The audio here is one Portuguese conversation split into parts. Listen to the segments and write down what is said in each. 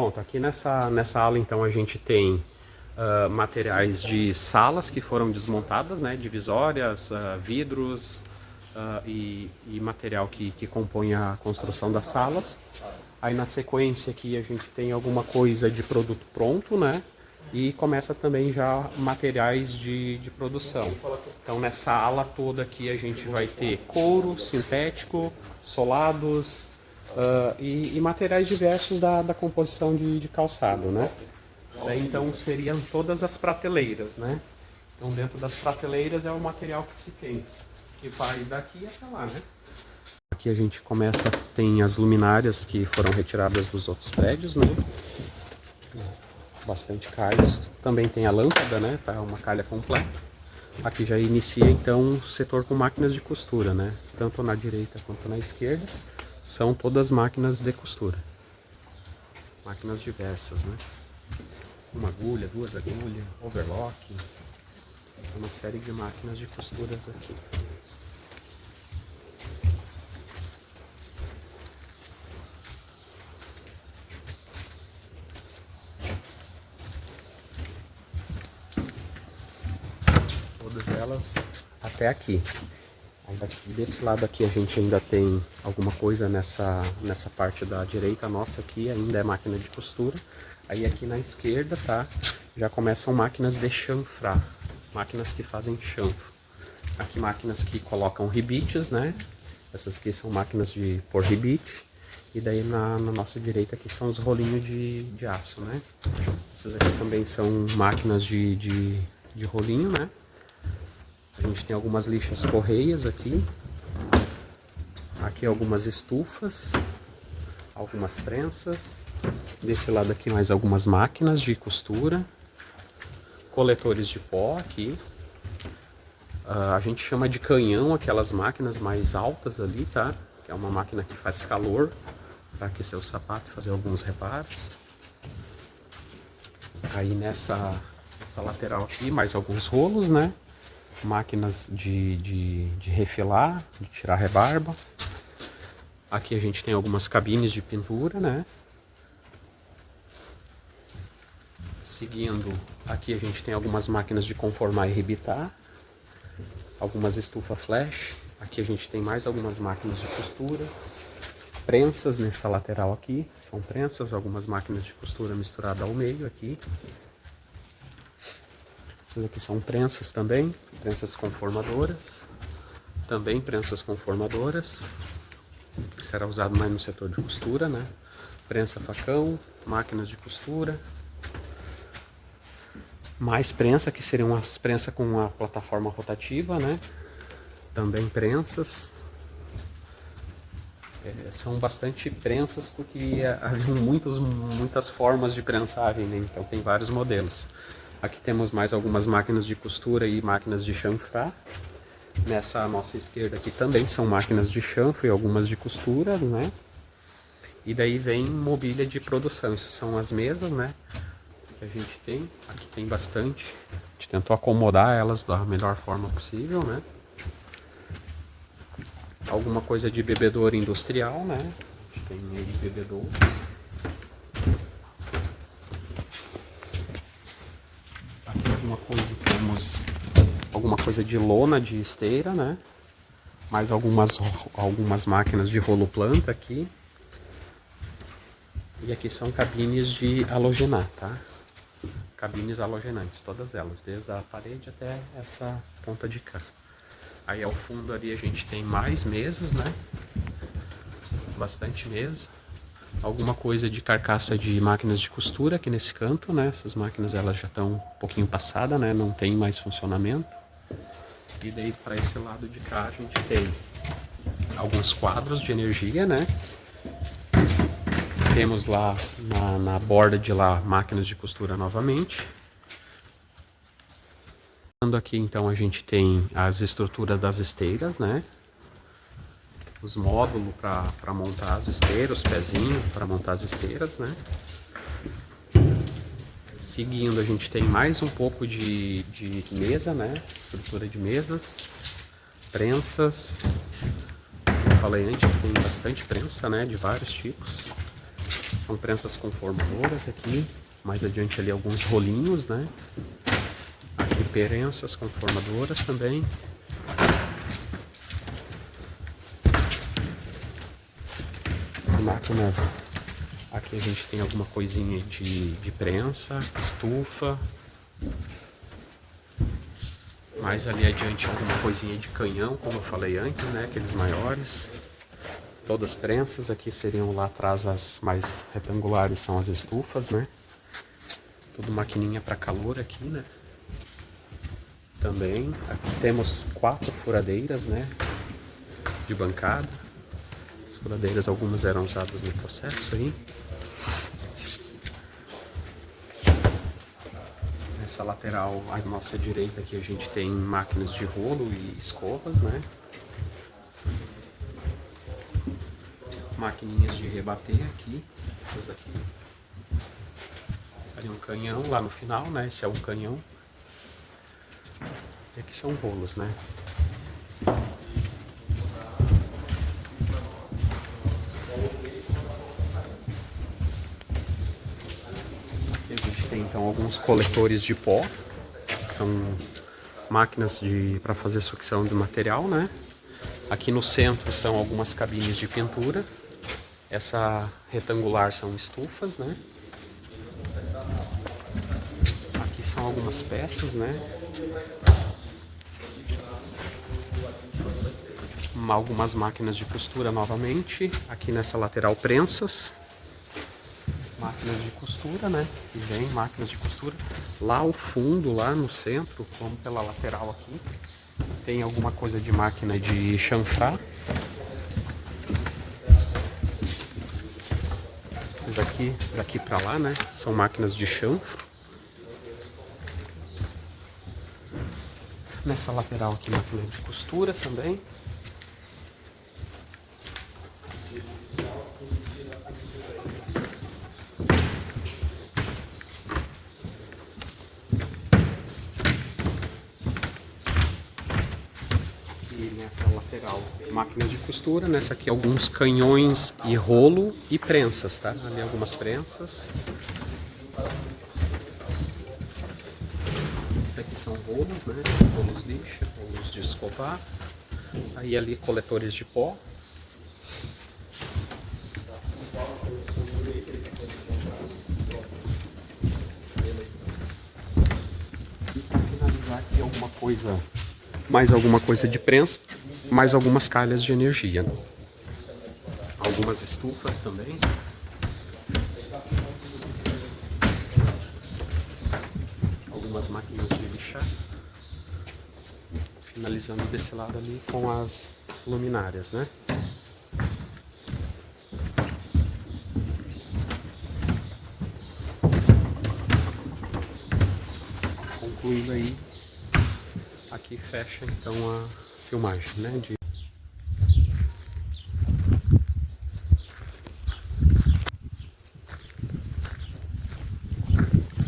Pronto, aqui nessa ala então a gente tem materiais de salas que foram desmontadas, né? Divisórias, vidros e material que compõe a construção das salas. Aí na sequência aqui a gente tem alguma coisa de produto pronto, né? E começa também já materiais de produção. Então nessa ala toda aqui a gente vai ter couro sintético, solados e materiais diversos da composição de calçado, né? Daí então seriam todas as prateleiras, né? Então dentro das prateleiras é o material que se tem, que vai daqui até lá, né? Aqui a gente começa, tem as luminárias que foram retiradas dos outros prédios, né? Bastante calhas. Também tem a lâmpada, né? Tá uma calha completa. Aqui já inicia então o setor com máquinas de costura, né? Tanto na direita quanto na esquerda são todas máquinas de costura. Máquinas diversas, né? Uma agulha, duas agulhas, overlock. Uma série de máquinas de costuras aqui. Todas elas até aqui. Aí desse lado aqui a gente ainda tem alguma coisa nessa parte da direita nossa aqui, ainda é máquina de costura. Aí aqui na esquerda, tá? Já começam máquinas de chanfrar, máquinas que fazem chanfro. Aqui máquinas que colocam ribites, né? Essas aqui são máquinas de pôr ribite. E daí na nossa direita aqui são os rolinhos de aço, né? Essas aqui também são máquinas de rolinho, né? A gente tem algumas lixas correias aqui. Aqui algumas estufas, algumas prensas. Desse lado aqui mais algumas máquinas de costura. Coletores de pó aqui. A gente chama de canhão aquelas máquinas mais altas ali, tá? Que é uma máquina que faz calor para aquecer o sapato e fazer alguns reparos. Aí nessa lateral aqui mais alguns rolos, né? Máquinas de refilar, de tirar rebarba. Aqui a gente tem algumas cabines de pintura, né? Seguindo, aqui a gente tem algumas máquinas de conformar e rebitar. Algumas estufas flash. Aqui a gente tem mais algumas máquinas de costura. Prensas nessa lateral aqui. São prensas, algumas máquinas de costura misturadas ao meio aqui. Essas aqui são prensas também, prensas conformadoras, também prensas conformadoras, que será usado mais no setor de costura, né? Prensa facão, máquinas de costura, mais prensa, que seriam as prensas com a plataforma rotativa, né? Também prensas. São bastante prensas porque haviam muitas formas de prensagem, né? Então tem vários modelos. Aqui temos mais algumas máquinas de costura e máquinas de chanfrar. Nessa nossa esquerda aqui também são máquinas de chanfro e algumas de costura, né? E daí vem mobília de produção. Isso são as mesas, né? Que a gente tem. Aqui tem bastante. A gente tentou acomodar elas da melhor forma possível, né? Alguma coisa de bebedouro industrial, né? A gente tem aí bebedouros. Temos alguma coisa de lona de esteira, né? Mais algumas máquinas de rolo planta aqui. E aqui são cabines de halogenar, tá? Cabines halogenantes, todas elas, desde a parede até essa ponta de cá. Aí ao fundo ali a gente tem mais mesas, né? Bastante mesa. Alguma coisa de carcaça de máquinas de costura aqui nesse canto, né? Essas máquinas elas já estão um pouquinho passadas, né? Não tem mais funcionamento. E daí para esse lado de cá a gente tem alguns quadros de energia, né? Temos lá na borda de lá máquinas de costura novamente. Aqui então a gente tem as estruturas das esteiras, né? Os módulos para montar as esteiras, os pezinhos para montar as esteiras, né? Seguindo a gente tem mais um pouco de mesa, né? Estrutura de mesas, prensas. Como eu falei antes, tem bastante prensa, né? De vários tipos. São prensas conformadoras aqui. Mais adiante ali alguns rolinhos, né? Aqui prensas conformadoras também. As máquinas, aqui a gente tem alguma coisinha de prensa, estufa. Mais ali adiante alguma coisinha de canhão, como eu falei antes, né? Aqueles maiores. Todas prensas, aqui seriam lá atrás as mais retangulares, são as estufas, né? Tudo maquininha para calor aqui, né? Também, aqui temos 4 furadeiras, né? De bancada. As furadeiras, algumas eram usadas no processo aí. Nessa lateral, à nossa direita aqui, a gente tem máquinas de rolo e escovas, né? Maquininhas de rebater aqui, essas aqui. Ali um canhão lá no final, né? Esse é um canhão. E aqui são rolos, né? Aqui a gente tem então alguns coletores de pó. São máquinas para fazer sucção de material, né? Aqui no centro são algumas cabines de pintura. Essa retangular são estufas, né? Aqui são algumas peças, né? Algumas máquinas de costura novamente. Aqui nessa lateral prensas. Máquinas de costura, né? E vem máquinas de costura. Lá ao fundo, lá no centro, como pela lateral aqui, tem alguma coisa de máquina de chanfrar. Esses aqui, daqui pra lá, né? São máquinas de chanfro. Nessa lateral aqui, máquina de costura também. E nessa lateral, máquinas de costura. Nessa aqui, alguns canhões e rolo e prensas, tá? Ali algumas prensas. Esses aqui são rolos, né? Rolos lixa, rolos de escovar. Aí ali coletores de pó. E para finalizar aqui alguma coisa, mais alguma coisa de prensa, mais algumas calhas de energia, né? Algumas estufas também. Algumas máquinas de lixar. Finalizando desse lado ali com as luminárias, né? Concluindo aí, aqui fecha então a filmagem, né?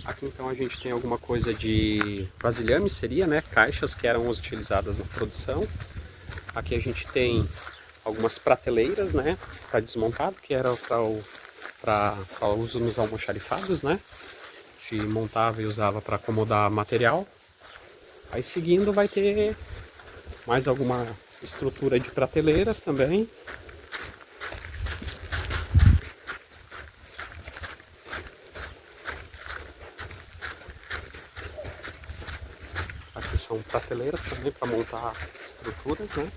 Aqui então a gente tem alguma coisa de vasilhame, seria, né? Caixas que eram utilizadas na produção. Aqui a gente tem algumas prateleiras, né? Para desmontado, que era para uso nos almoxarifados, né? A gente montava e usava para acomodar material. Aí seguindo vai ter mais alguma estrutura de prateleiras também. Aqui são prateleiras também para montar estruturas, né?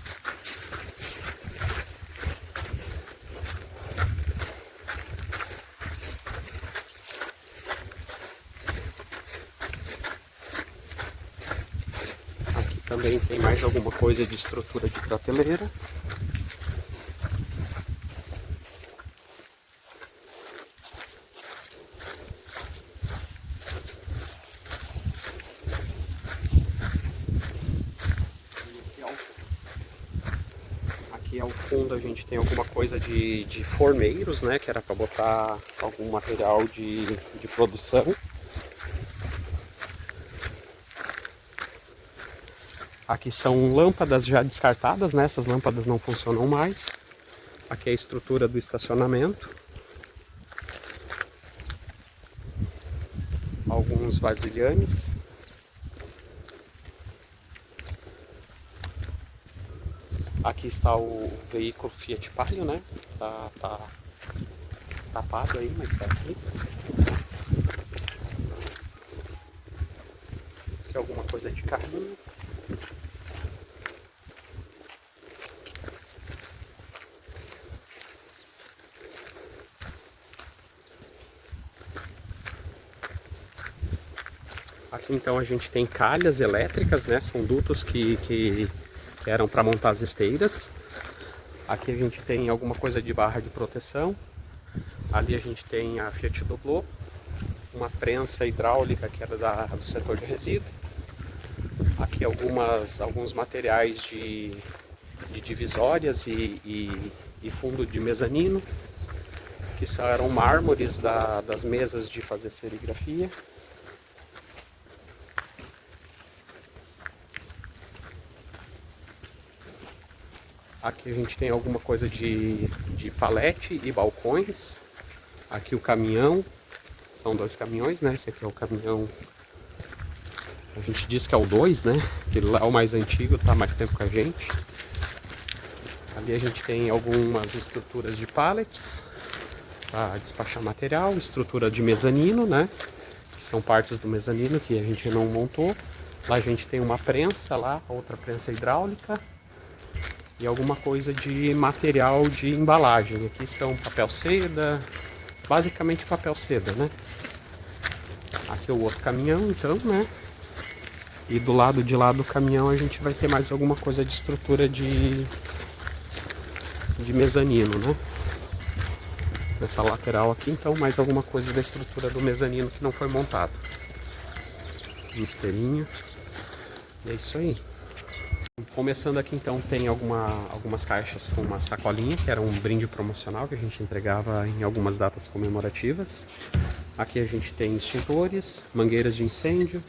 Aqui também tem mais alguma coisa de estrutura de prateleira. Aqui ao fundo a gente tem alguma coisa de formeiros, né? Que era para botar algum material de produção. Aqui são lâmpadas já descartadas, né? Essas lâmpadas não funcionam mais. Aqui é a estrutura do estacionamento. alguns vasilhames. Aqui está o veículo Fiat Palio, né? Tá tapado aí, mas tá aqui. Aqui alguma coisa de carrinho. Aqui então a gente tem calhas elétricas, né? São dutos que eram para montar as esteiras. Aqui a gente tem alguma coisa de barra de proteção. Ali a gente tem a Fiat Doblò, uma prensa hidráulica que era do setor de resíduo. Aqui alguns materiais de divisórias e fundo de mezanino, que eram mármores das mesas de fazer serigrafia. Aqui a gente tem alguma coisa de palete e balcões. Aqui o caminhão, são dois caminhões, né? Esse aqui é o caminhão, a gente diz que é o 2, né? Ele lá é o mais antigo, tá mais tempo com a gente. Ali a gente tem algumas estruturas de pallets para despachar material, estrutura de mezanino, né? Que são partes do mezanino que a gente não montou. Lá a gente tem uma prensa lá, outra prensa hidráulica. E alguma coisa de material de embalagem. Aqui são papel seda, basicamente papel seda, né? Aqui é o outro caminhão, então, né? E do lado de lá do caminhão a gente vai ter mais alguma coisa de estrutura de mezanino, né? Nessa lateral aqui, então, mais alguma coisa da estrutura do mezanino que não foi montado. Esteirinha. E é isso aí. Começando aqui então tem algumas caixas com uma sacolinha, que era um brinde promocional que a gente entregava em algumas datas comemorativas. Aqui a gente tem extintores, mangueiras de incêndio.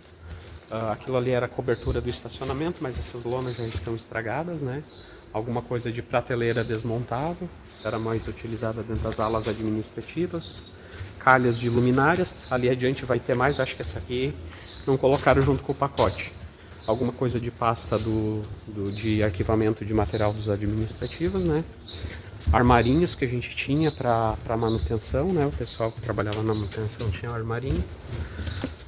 Aquilo ali era a cobertura do estacionamento, mas essas lonas já estão estragadas, né? Alguma coisa de prateleira desmontável, era mais utilizada dentro das alas administrativas. Calhas de luminárias, ali adiante vai ter mais, acho que essa aqui não colocaram junto com o pacote. Alguma coisa de pasta de arquivamento de material dos administrativos, né? Armarinhos que a gente tinha para manutenção, né? O pessoal que trabalhava na manutenção tinha um armarinho.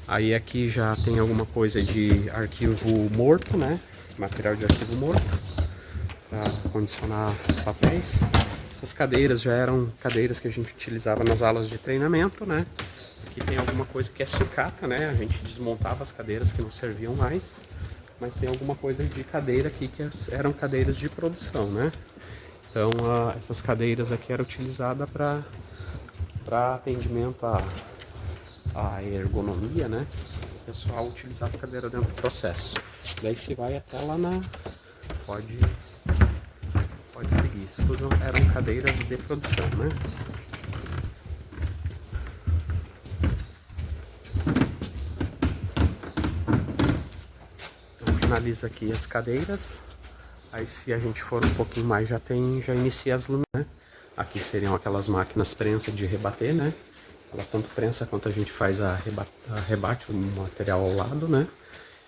Aí aqui já tem alguma coisa de arquivo morto, né? Material de arquivo morto para condicionar os papéis. Essas cadeiras já eram cadeiras que a gente utilizava nas aulas de treinamento, né? Aqui tem alguma coisa que é sucata, né? A gente desmontava as cadeiras que não serviam mais. Mas tem alguma coisa de cadeira aqui que eram cadeiras de produção, né? Então essas cadeiras aqui eram utilizadas para atendimento à ergonomia, né? O pessoal utilizava a cadeira dentro do processo. Daí se vai até lá na... Pode seguir. Isso tudo eram cadeiras de produção, né? Finaliza aqui as cadeiras. Aí se a gente for um pouquinho mais já inicia as luminárias, né? Aqui seriam aquelas máquinas prensa de rebater, né? Ela tanto prensa quanto a gente faz rebate o material ao lado, né?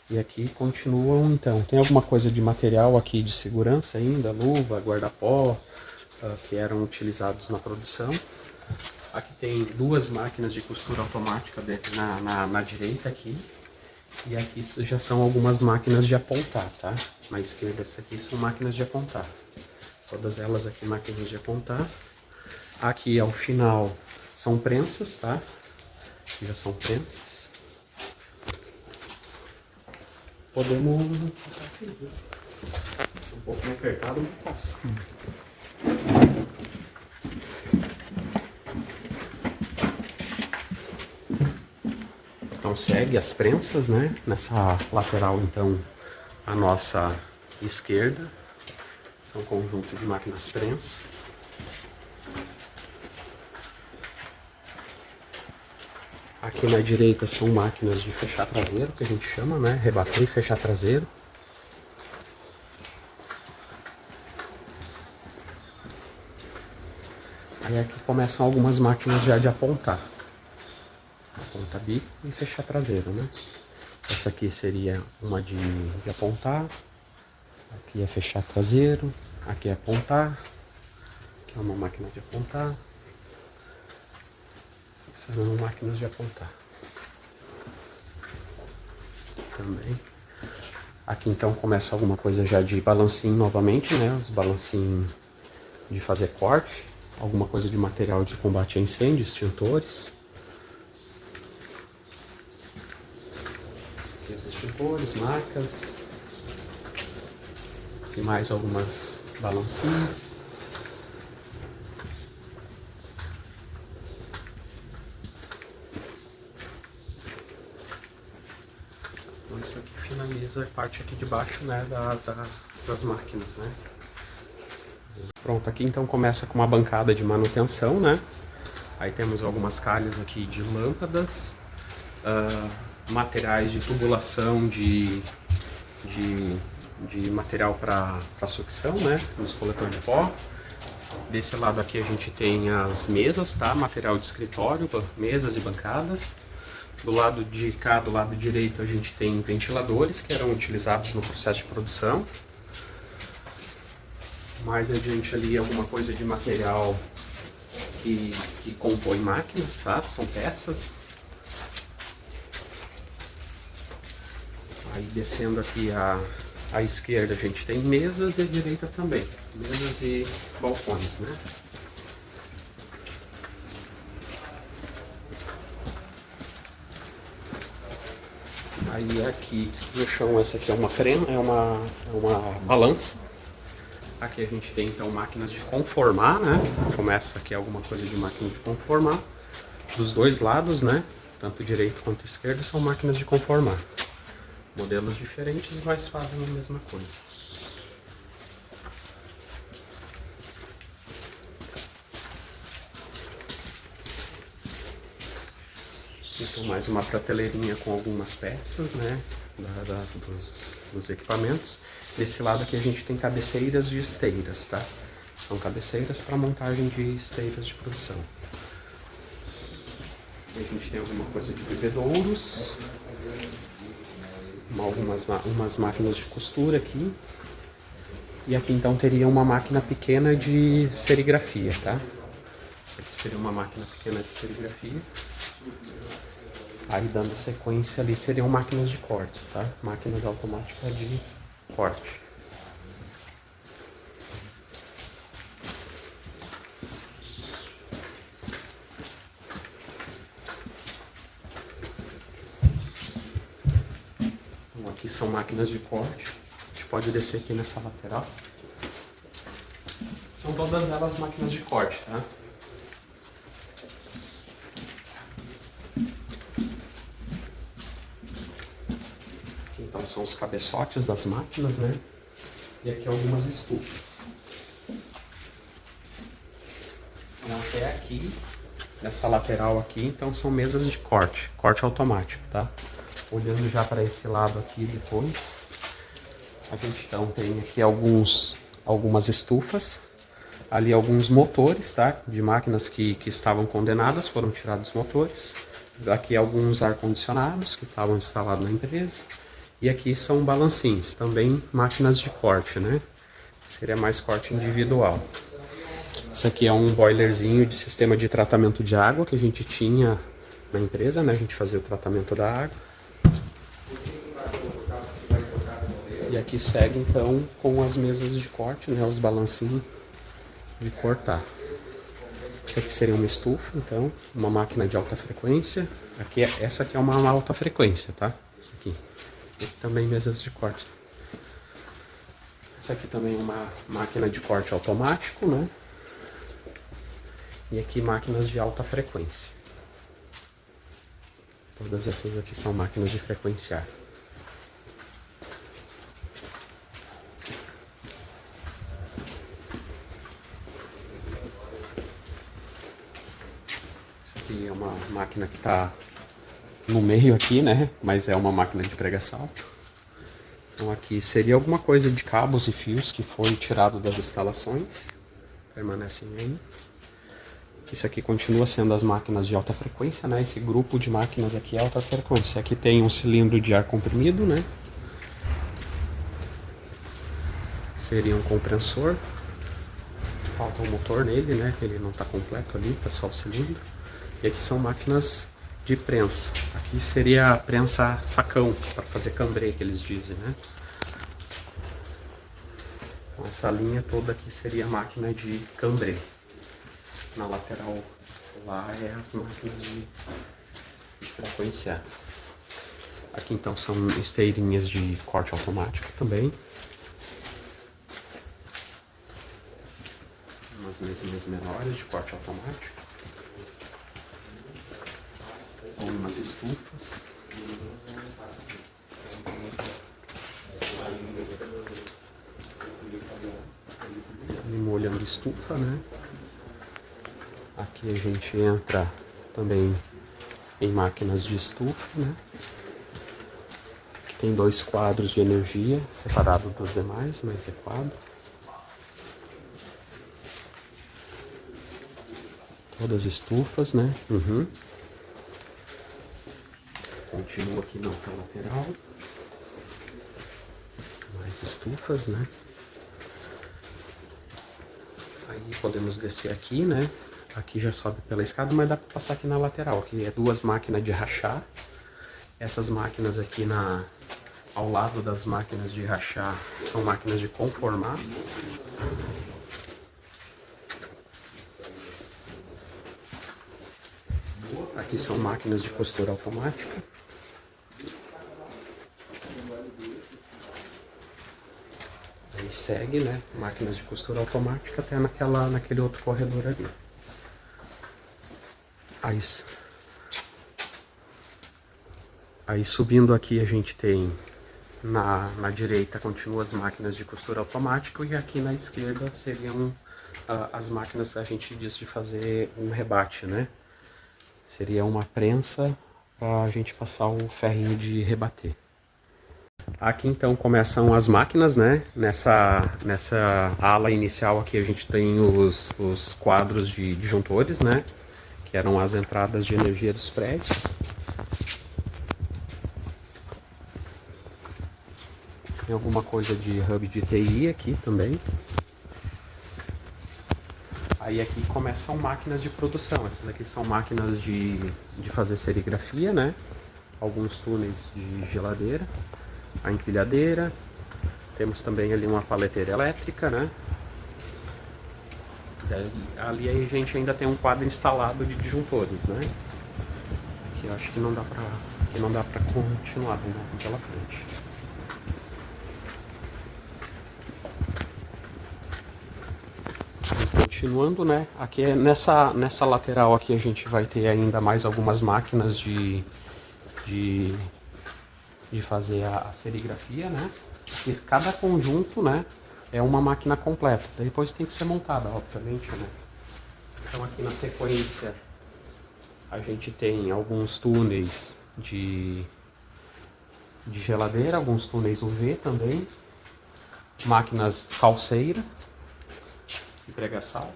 E aqui continuam então. Tem alguma coisa de material aqui de segurança ainda, luva, guarda-pó, que eram utilizados na produção. Aqui tem duas máquinas de costura automática na direita aqui. E aqui já são algumas máquinas de apontar, tá? Na esquerda, essa aqui são máquinas de apontar. Todas elas aqui máquinas de apontar. Aqui ao final são prensas, tá? Já são prensas. Podemos passar aqui, viu? Um pouco mais apertado, mas passa. Então segue as prensas, né? Nessa lateral, então, a nossa esquerda. São um conjunto de máquinas prensa. Aqui na direita são máquinas de fechar traseiro, que a gente chama, né? Rebater e fechar traseiro. Aí aqui começam algumas máquinas já de apontar. Aponta bico e fechar traseiro, né? Essa aqui seria uma de apontar. Aqui é fechar traseiro. Aqui é apontar. Aqui é uma máquina de apontar. Serão máquinas de apontar. Também. Aqui então começa alguma coisa já de balancinho novamente, né? Os balancinhos de fazer corte. Alguma coisa de material de combate a incêndio, extintores. Aqui os extintores, marcas. Aqui mais algumas balancinhas. Então isso aqui finaliza a parte aqui de baixo, né, das máquinas, né. Pronto, aqui então começa com uma bancada de manutenção, né. Aí temos algumas calhas aqui de lâmpadas, materiais de tubulação de material para sucção, né, nos coletores de pó. Desse lado aqui a gente tem as mesas, tá, material de escritório, mesas e bancadas. Do lado de cá, do lado direito, a gente tem ventiladores que eram utilizados no processo de produção. Mais adiante ali alguma coisa de material que compõe máquinas, tá? São peças. Aí descendo aqui à esquerda a gente tem mesas e à direita também. Mesas e balcões, né? Aí aqui no chão, essa aqui é uma crema, é uma balança. Aqui a gente tem então máquinas de conformar, né? Começa aqui alguma coisa de máquina de conformar. Dos dois lados, né? Tanto direito quanto esquerdo são máquinas de conformar. Modelos diferentes, mas fazem a mesma coisa. Então mais uma prateleirinha com algumas peças, né, dos equipamentos. Desse lado aqui a gente tem cabeceiras de esteiras, tá? São cabeceiras para montagem de esteiras de produção. E a gente tem alguma coisa de bebedouros, umas máquinas de costura aqui. E aqui então teria uma máquina pequena de serigrafia, tá? Essa aqui seria uma máquina pequena de serigrafia. Aí dando sequência ali seriam máquinas de cortes, tá? Máquinas automáticas de corte. Então aqui são máquinas de corte. A gente pode descer aqui nessa lateral. São todas elas máquinas de corte, tá? Então são os cabeçotes das máquinas, né? E aqui algumas estufas. E até aqui, nessa lateral aqui, então são mesas de corte, corte automático, tá? Olhando já para esse lado aqui depois, a gente então tem aqui algumas estufas, ali alguns motores, tá? De máquinas que estavam condenadas, foram tirados os motores. Aqui alguns ar-condicionados que estavam instalados na empresa. E aqui são balancinhos, também máquinas de corte, né? Seria mais corte individual. Esse aqui é um boilerzinho de sistema de tratamento de água que a gente tinha na empresa, né? A gente fazia o tratamento da água. E aqui segue então com as mesas de corte, né? Os balancinhos de cortar. Essa aqui seria uma estufa, então, uma máquina de alta frequência. Essa aqui é uma alta frequência, tá? Essa aqui. E também mesas de corte. Essa aqui também é uma máquina de corte automático, né? E aqui máquinas de alta frequência. Todas essas aqui são máquinas de frequenciar. Isso aqui é uma máquina que está no meio aqui, né? Mas é uma máquina de prega-salto. Então aqui seria alguma coisa de cabos e fios que foi tirado das instalações. Permanecem aí. Isso aqui continua sendo as máquinas de alta frequência, né? Esse grupo de máquinas aqui é alta frequência. Aqui tem um cilindro de ar comprimido, né? Seria um compressor. Falta um motor nele, né? Ele não está completo ali, tá só o cilindro. E aqui são máquinas de prensa. Aqui seria a prensa facão, para fazer cambrê, que eles dizem, né? Então, essa linha toda aqui seria a máquina de cambrê. Na lateral lá é as máquinas de frequência. Aqui então são esteirinhas de corte automático também. Umas mesinhas menores de corte automático. Algumas estufas. Molhando estufa, né? Aqui a gente entra também em máquinas de estufa, né? Aqui tem 2 quadros de energia, separado dos demais, mas é quadro. Todas estufas, né? Continua aqui na outra lateral. Mais estufas, né? Aí podemos descer aqui, né? Aqui já sobe pela escada, mas dá para passar aqui na lateral. Aqui é 2 máquinas de rachar. Essas máquinas aqui ao lado das máquinas de rachar são máquinas de conformar. Aqui são máquinas de costura automática. Aí segue, né? Máquinas de costura automática até naquele outro corredor ali. Aí subindo aqui a gente tem na direita continua as máquinas de costura automática e aqui na esquerda seriam as máquinas que a gente diz de fazer um rebate, né? Seria uma prensa para a gente passar o ferrinho de rebater. Aqui então começam as máquinas, né? Nessa ala inicial aqui a gente tem os quadros de disjuntores, né? Que eram as entradas de energia dos prédios. Tem alguma coisa de hub de TI aqui também. Aí aqui começam máquinas de produção. Essas aqui são máquinas de fazer serigrafia, né? Alguns túneis de geladeira. A empilhadeira. Temos também ali uma paleteira elétrica, né? Ali a gente ainda tem um quadro instalado de disjuntores, né? Que eu acho que não dá pra continuar, né? Pela frente. Continuando, né? Aqui nessa lateral aqui a gente vai ter ainda mais algumas máquinas de fazer a serigrafia, né? E cada conjunto, né, é uma máquina completa. Depois tem que ser montada, obviamente, né? Então aqui na sequência a gente tem alguns túneis de geladeira, alguns túneis UV também, máquinas calceira e pregaçal.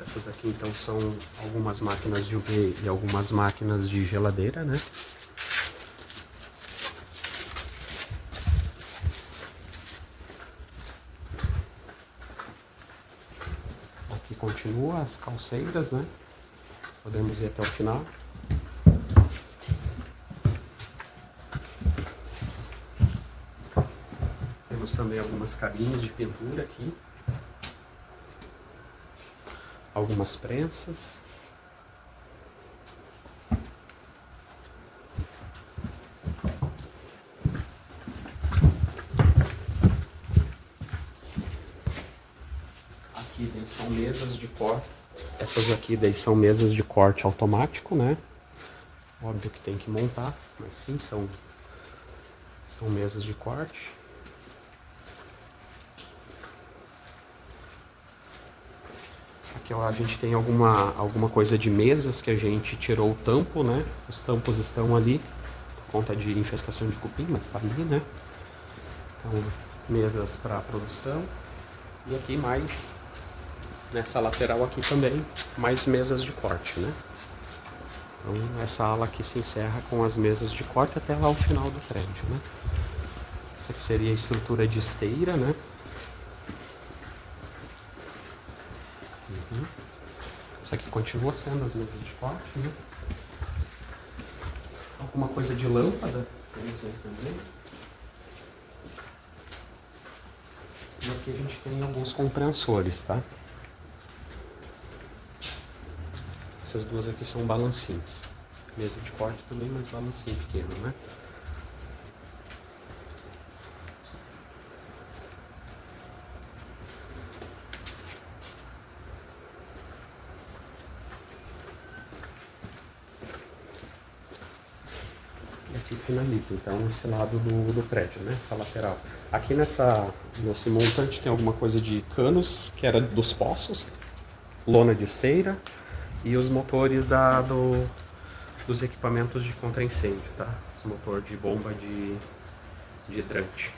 Essas aqui então são algumas máquinas de UV e algumas máquinas de geladeira, né? Aqui continua as calceiras, né? Podemos ir até o final. Temos também algumas cabines de pintura aqui. Algumas prensas. Aqui daí são mesas de corte. Essas aqui daí são mesas de corte automático, né? Óbvio que tem que montar, mas sim, são mesas de corte. Aqui ó, a gente tem alguma coisa de mesas que a gente tirou o tampo, né? Os tampos estão ali por conta de infestação de cupim, mas tá ali, né? Então, mesas para produção. E aqui mais Nessa lateral aqui também, mais mesas de corte, né? Então essa ala aqui se encerra com as mesas de corte até lá o final do prédio, né? Isso aqui seria a estrutura de esteira, né? Isso aqui continua sendo as mesas de corte, né? Alguma coisa de lâmpada, temos aí também. E aqui a gente tem alguns compreensores, tá? Essas duas aqui são balancins. Mesa de corte também, mas balancinho pequeno, né? E aqui finaliza, então, esse lado do prédio, né? Essa lateral. Aqui nesse montante tem alguma coisa de canos, que era dos poços, lona de esteira e os motores dos equipamentos de contra-incêndio, tá? Os motor de bomba de hidrante.